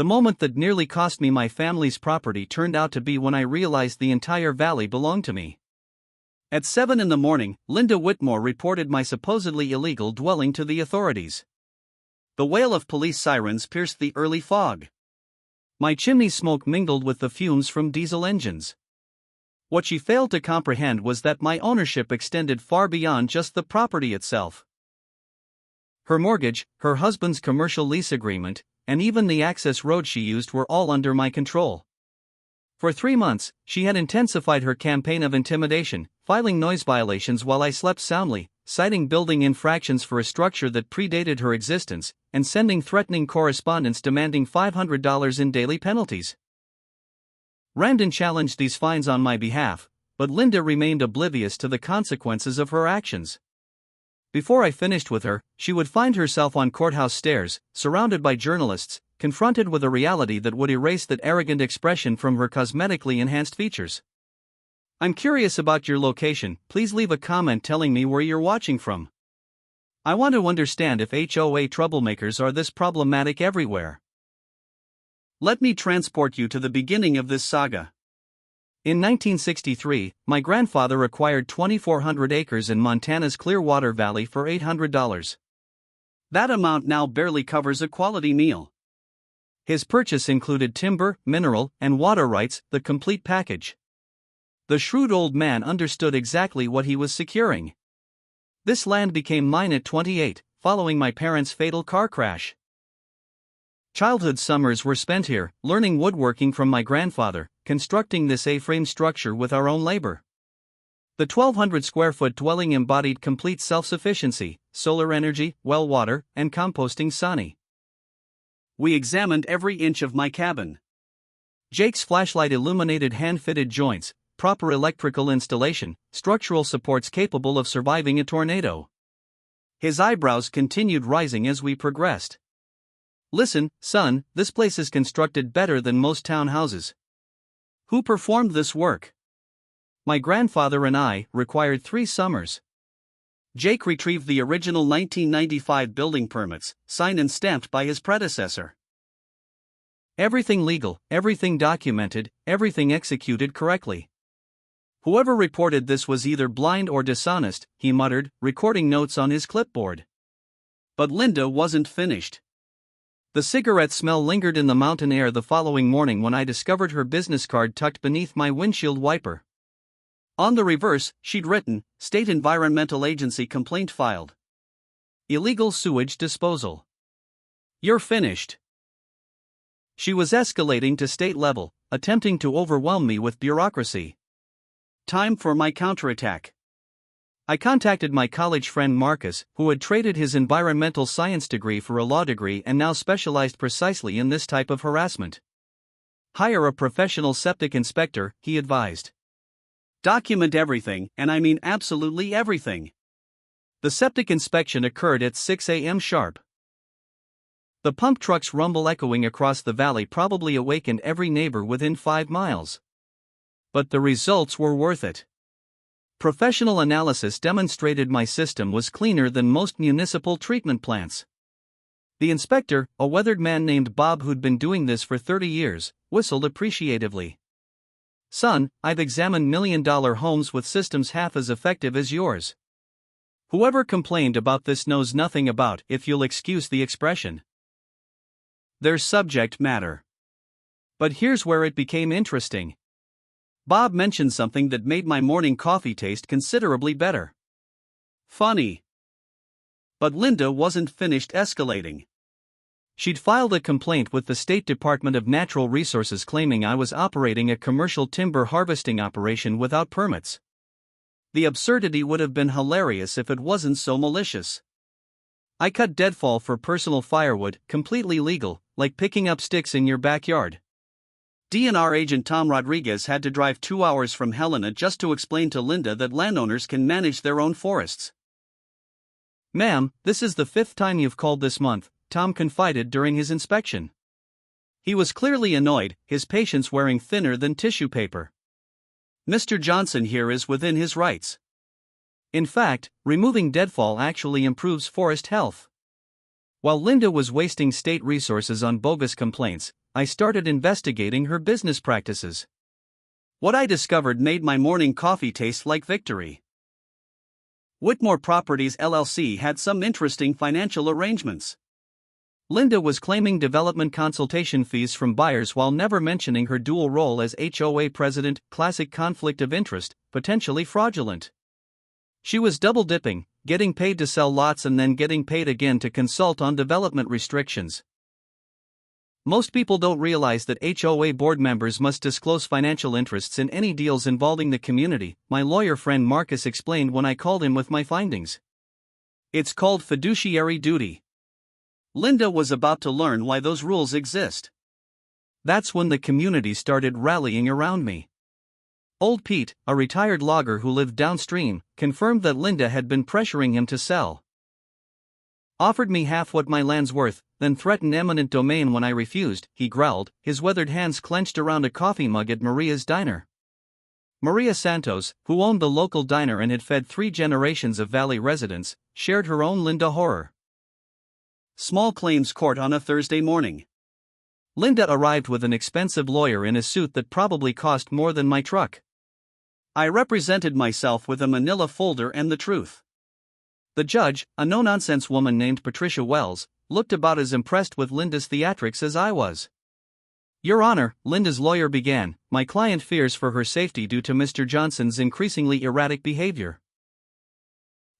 The moment that nearly cost me my family's property turned out to be when I realized the entire valley belonged to me. At 7 in the morning, Linda Whitmore reported my supposedly illegal dwelling to the authorities. The wail of police sirens pierced the early fog. My chimney smoke mingled with the fumes from diesel engines. What she failed to comprehend was that my ownership extended far beyond just the property itself. Her mortgage, her husband's commercial lease agreement, and even the access road she used were all under my control. For 3 months, she had intensified her campaign of intimidation, filing noise violations while I slept soundly, citing building infractions for a structure that predated her existence, and sending threatening correspondence demanding $500 in daily penalties. Randon challenged these fines on my behalf, but Linda remained oblivious to the consequences of her actions. Before I finished with her, she would find herself on courthouse stairs, surrounded by journalists, confronted with a reality that would erase that arrogant expression from her cosmetically enhanced features. I'm curious about your location. Please leave a comment telling me where you're watching from. I want to understand if HOA troublemakers are this problematic everywhere. Let me transport you to the beginning of this saga. In 1963, my grandfather acquired 2,400 acres in Montana's Clearwater Valley for $800. That amount now barely covers a quality meal. His purchase included timber, mineral, and water rights, the complete package. The shrewd old man understood exactly what he was securing. This land became mine at 28, following my parents' fatal car crash. Childhood summers were spent here, learning woodworking from my grandfather, constructing this A-frame structure with our own labor. The 1,200 square foot dwelling embodied complete self-sufficiency, solar energy, well water, and composting sauna. We examined every inch of my cabin. Jake's flashlight illuminated hand-fitted joints, proper electrical installation, structural supports capable of surviving a tornado. His eyebrows continued rising as we progressed. Listen, son, this place is constructed better than most townhouses. Who performed this work? My grandfather and I required 3 summers. Jake retrieved the original 1995 building permits, signed and stamped by his predecessor. Everything legal, everything documented, everything executed correctly. Whoever reported this was either blind or dishonest, he muttered, recording notes on his clipboard. But Linda wasn't finished. The cigarette smell lingered in the mountain air the following morning when I discovered her business card tucked beneath my windshield wiper. On the reverse, she'd written, State Environmental Agency complaint filed. Illegal sewage disposal. You're finished. She was escalating to state level, attempting to overwhelm me with bureaucracy. Time for my counterattack. I contacted my college friend Marcus, who had traded his environmental science degree for a law degree and now specialized precisely in this type of harassment. Hire a professional septic inspector, he advised. Document everything, and I mean absolutely everything. The septic inspection occurred at 6 a.m. sharp. The pump truck's rumble echoing across the valley probably awakened every neighbor within 5 miles. But the results were worth it. Professional analysis demonstrated my system was cleaner than most municipal treatment plants. The inspector, a weathered man named Bob who'd been doing this for 30 years, whistled appreciatively. Son, I've examined million-dollar homes with systems half as effective as yours. Whoever complained about this knows nothing about, if you'll excuse the expression, their subject matter. But here's where it became interesting. Bob mentioned something that made my morning coffee taste considerably better. Funny. But Linda wasn't finished escalating. She'd filed a complaint with the State Department of Natural Resources claiming I was operating a commercial timber harvesting operation without permits. The absurdity would have been hilarious if it wasn't so malicious. I cut deadfall for personal firewood, completely legal, like picking up sticks in your backyard. DNR agent Tom Rodriguez had to drive 2 hours from Helena just to explain to Linda that landowners can manage their own forests. Ma'am, this is the 5th time you've called this month, Tom confided during his inspection. He was clearly annoyed, his patience wearing thinner than tissue paper. Mr. Johnson here is within his rights. In fact, removing deadfall actually improves forest health. While Linda was wasting state resources on bogus complaints, I started investigating her business practices. What I discovered made my morning coffee taste like victory. Whitmore Properties LLC had some interesting financial arrangements. Linda was claiming development consultation fees from buyers while never mentioning her dual role as HOA president, classic conflict of interest, potentially fraudulent. She was double-dipping, getting paid to sell lots and then getting paid again to consult on development restrictions. Most people don't realize that HOA board members must disclose financial interests in any deals involving the community, my lawyer friend Marcus explained when I called him with my findings. It's called fiduciary duty. Linda was about to learn why those rules exist. That's when the community started rallying around me. Old Pete, a retired logger who lived downstream, confirmed that Linda had been pressuring him to sell. Offered me half what my land's worth, then threatened eminent domain when I refused, he growled, his weathered hands clenched around a coffee mug at Maria's diner. Maria Santos, who owned the local diner and had fed 3 generations of Valley residents, shared her own Linda horror. Small claims court on a Thursday morning. Linda arrived with an expensive lawyer in a suit that probably cost more than my truck. I represented myself with a manila folder and the truth. The judge, a no-nonsense woman named Patricia Wells, looked about as impressed with Linda's theatrics as I was. Your Honor, Linda's lawyer began, my client fears for her safety due to Mr. Johnson's increasingly erratic behavior.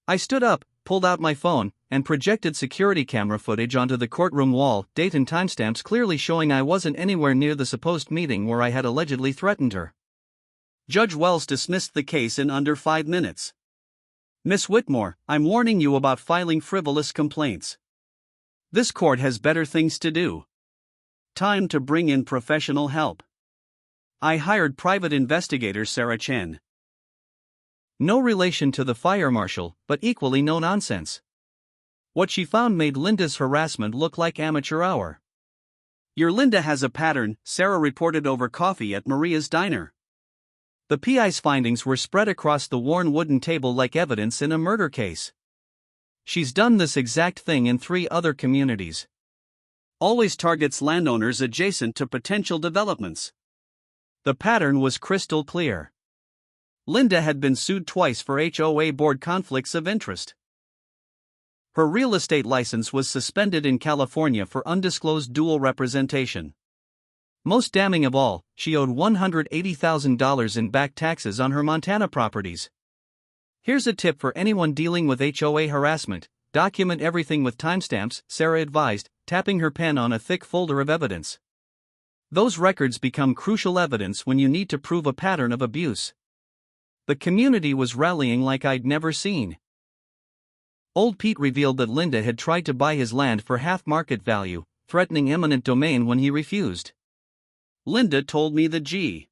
I stood up, pulled out my phone, and projected security camera footage onto the courtroom wall, date and timestamps clearly showing I wasn't anywhere near the supposed meeting where I had allegedly threatened her. Judge Wells dismissed the case in under 5 minutes. Miss Whitmore, I'm warning you about filing frivolous complaints. This court has better things to do. Time to bring in professional help. I hired private investigator Sarah Chen. No relation to the fire marshal, but equally no nonsense. What she found made Linda's harassment look like amateur hour. Your Linda has a pattern, Sarah reported over coffee at Maria's diner. The PI's findings were spread across the worn wooden table like evidence in a murder case. She's done this exact thing in 3 other communities. Always targets landowners adjacent to potential developments. The pattern was crystal clear. Linda had been sued twice for HOA board conflicts of interest. Her real estate license was suspended in California for undisclosed dual representation. Most damning of all, she owed $180,000 in back taxes on her Montana properties. Here's a tip for anyone dealing with HOA harassment: document everything with timestamps, Sarah advised, tapping her pen on a thick folder of evidence. Those records become crucial evidence when you need to prove a pattern of abuse. The community was rallying like I'd never seen. Old Pete revealed that Linda had tried to buy his land for half market value, threatening eminent domain when he refused. Linda told me the G.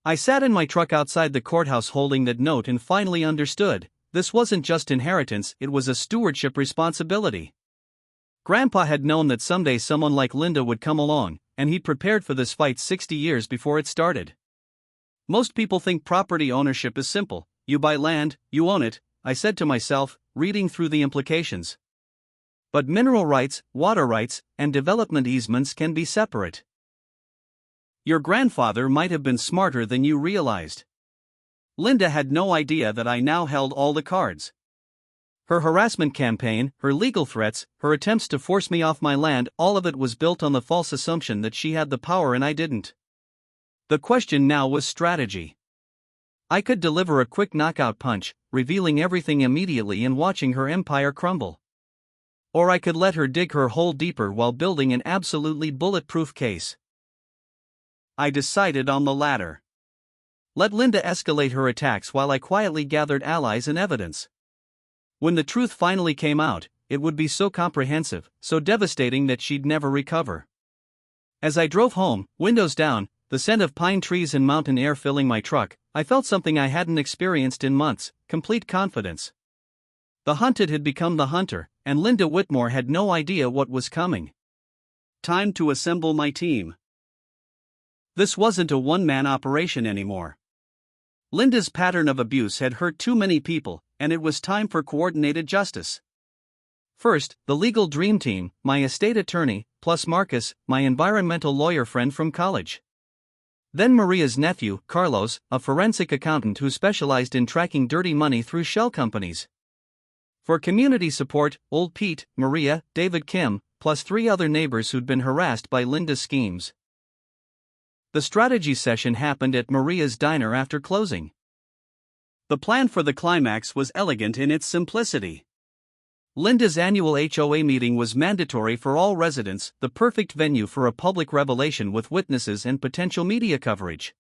I sat in my truck outside the courthouse holding that note and finally understood, this wasn't just inheritance, it was a stewardship responsibility. Grandpa had known that someday someone like Linda would come along, and he'd prepared for this fight 60 years before it started. Most people think property ownership is simple: you buy land, you own it, I said to myself, reading through the implications. But mineral rights, water rights, and development easements can be separate. Your grandfather might have been smarter than you realized. Linda had no idea that I now held all the cards. Her harassment campaign, her legal threats, her attempts to force me off my land, all of it was built on the false assumption that she had the power and I didn't. The question now was strategy. I could deliver a quick knockout punch, revealing everything immediately and watching her empire crumble. Or I could let her dig her hole deeper while building an absolutely bulletproof case. I decided on the latter. Let Linda escalate her attacks while I quietly gathered allies and evidence. When the truth finally came out, it would be so comprehensive, so devastating that she'd never recover. As I drove home, windows down, the scent of pine trees and mountain air filling my truck, I felt something I hadn't experienced in months: complete confidence. The hunted had become the hunter, and Linda Whitmore had no idea what was coming. Time to assemble my team. This wasn't a one-man operation anymore. Linda's pattern of abuse had hurt too many people, and it was time for coordinated justice. First, the legal dream team, my estate attorney, plus Marcus, my environmental lawyer friend from college. Then Maria's nephew, Carlos, a forensic accountant who specialized in tracking dirty money through shell companies. For community support, old Pete, Maria, David Kim, plus 3 other neighbors who'd been harassed by Linda's schemes. The strategy session happened at Maria's diner after closing. The plan for the climax was elegant in its simplicity. Linda's annual HOA meeting was mandatory for all residents, the perfect venue for a public revelation with witnesses and potential media coverage.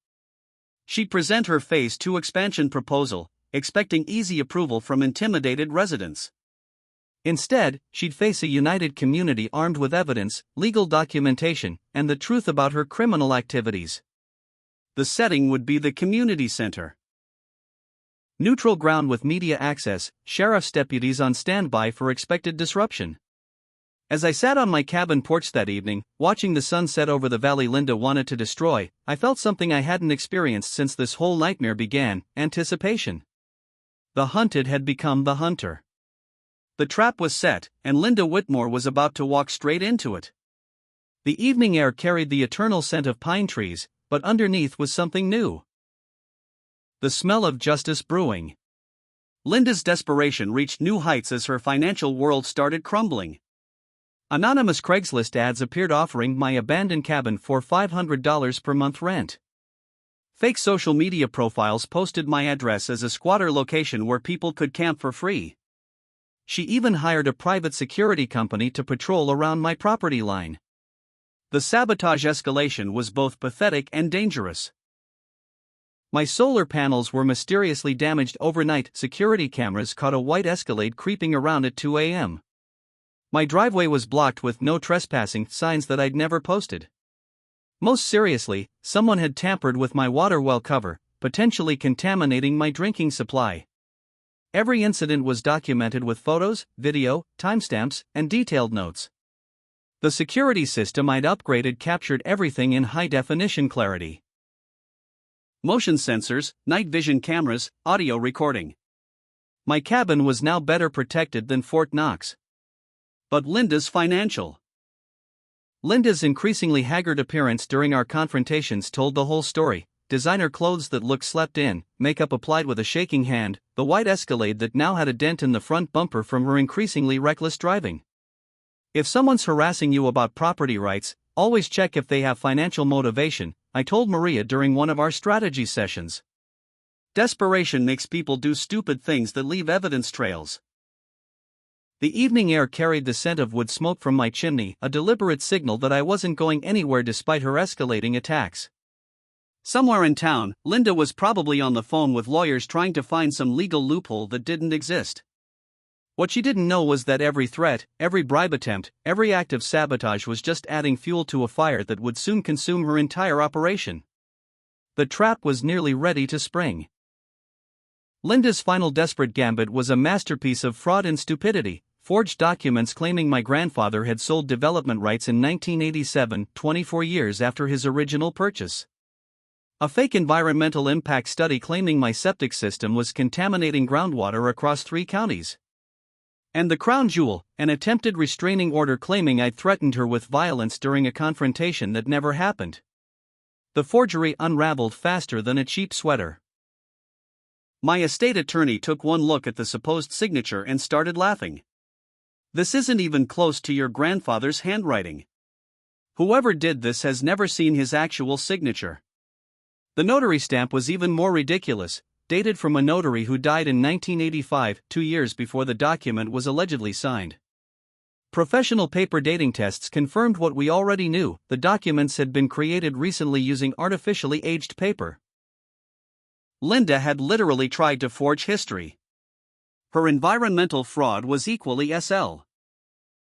She'd present her Phase 2 expansion proposal, expecting easy approval from intimidated residents. Instead, she'd face a united community armed with evidence, legal documentation, and the truth about her criminal activities. The setting would be the community center. Neutral ground with media access, sheriff's deputies on standby for expected disruption. As I sat on my cabin porch that evening, watching the sun set over the valley Linda wanted to destroy, I felt something I hadn't experienced since this whole nightmare began: anticipation. The hunted had become the hunter. The trap was set, and Linda Whitmore was about to walk straight into it. The evening air carried the eternal scent of pine trees, but underneath was something new. The smell of justice brewing. Linda's desperation reached new heights as her financial world started crumbling. Anonymous Craigslist ads appeared offering my abandoned cabin for $500 per month rent. Fake social media profiles posted my address as a squatter location where people could camp for free. She even hired a private security company to patrol around my property line. The sabotage escalation was both pathetic and dangerous. My solar panels were mysteriously damaged overnight. Security cameras caught a white Escalade creeping around at 2 a.m. My driveway was blocked with no trespassing signs that I'd never posted. Most seriously, someone had tampered with my water well cover, potentially contaminating my drinking supply. Every incident was documented with photos, video, timestamps, and detailed notes. The security system I'd upgraded captured everything in high-definition clarity. Motion sensors, night vision cameras, audio recording. My cabin was now better protected than Fort Knox. But Linda's financial. Linda's increasingly haggard appearance during our confrontations told the whole story. Designer clothes that looked slept in, makeup applied with a shaking hand, the white Escalade that now had a dent in the front bumper from her increasingly reckless driving. If someone's harassing you about property rights, always check if they have financial motivation, I told Maria during one of our strategy sessions. Desperation makes people do stupid things that leave evidence trails. The evening air carried the scent of wood smoke from my chimney, a deliberate signal that I wasn't going anywhere despite her escalating attacks. Somewhere in town, Linda was probably on the phone with lawyers trying to find some legal loophole that didn't exist. What she didn't know was that every threat, every bribe attempt, every act of sabotage was just adding fuel to a fire that would soon consume her entire operation. The trap was nearly ready to spring. Linda's final desperate gambit was a masterpiece of fraud and stupidity. Forged documents claiming my grandfather had sold development rights in 1987, 24 years after his original purchase. A fake environmental impact study claiming my septic system was contaminating groundwater across 3 counties. And the crown jewel, an attempted restraining order claiming I'd threatened her with violence during a confrontation that never happened. The forgery unraveled faster than a cheap sweater. My estate attorney took one look at the supposed signature and started laughing. This isn't even close to your grandfather's handwriting. Whoever did this has never seen his actual signature. The notary stamp was even more ridiculous, dated from a notary who died in 1985, 2 years before the document was allegedly signed. Professional paper dating tests confirmed what we already knew: the documents had been created recently using artificially aged paper. Linda had literally tried to forge history. Her environmental fraud was equally SL.